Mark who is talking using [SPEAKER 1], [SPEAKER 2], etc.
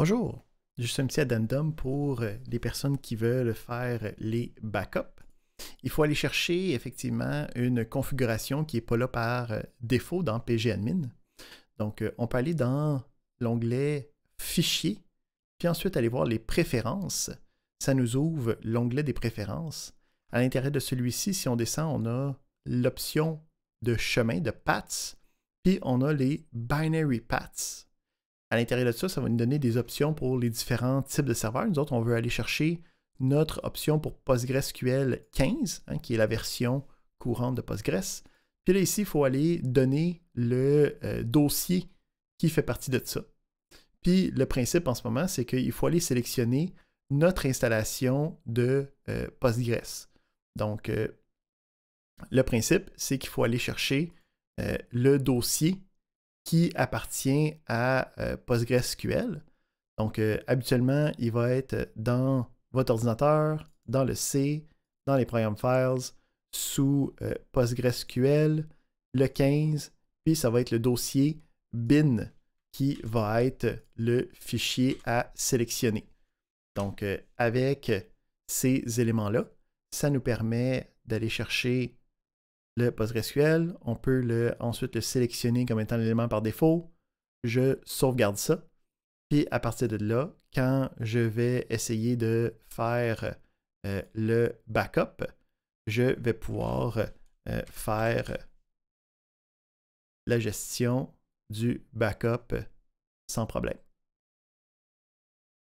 [SPEAKER 1] Bonjour, juste un petit addendum pour les personnes qui veulent faire les backups. Il faut aller chercher effectivement une configuration qui n'est pas là par défaut dans pgadmin. Donc, on peut aller dans l'onglet Fichier, puis ensuite aller voir les préférences. Ça nous ouvre l'onglet des préférences. À l'intérieur de celui-ci, si on descend, on a l'option de chemin, de paths, puis on a les binary paths. À l'intérieur de ça, ça va nous donner des options pour les différents types de serveurs. Nous autres, on veut aller chercher notre option pour PostgreSQL 15, qui est la version courante de Postgres. Puis là, ici, il faut aller donner le dossier qui fait partie de ça. Puis le principe en ce moment, c'est qu'il faut aller sélectionner notre installation de Postgres. Donc, le principe, c'est qu'il faut aller chercher le dossier qui appartient à PostgreSQL. Donc, habituellement, il va être dans votre ordinateur, dans le C, dans les programmes files, sous PostgreSQL, le 15, puis ça va être le dossier bin qui va être le fichier à sélectionner. Donc, avec ces éléments-là, ça nous permet d'aller chercher le PostgreSQL. On peut ensuite le sélectionner comme étant l'élément par défaut. Je sauvegarde ça. Puis à partir de là, quand je vais essayer de faire le backup, je vais pouvoir faire la gestion du backup sans problème.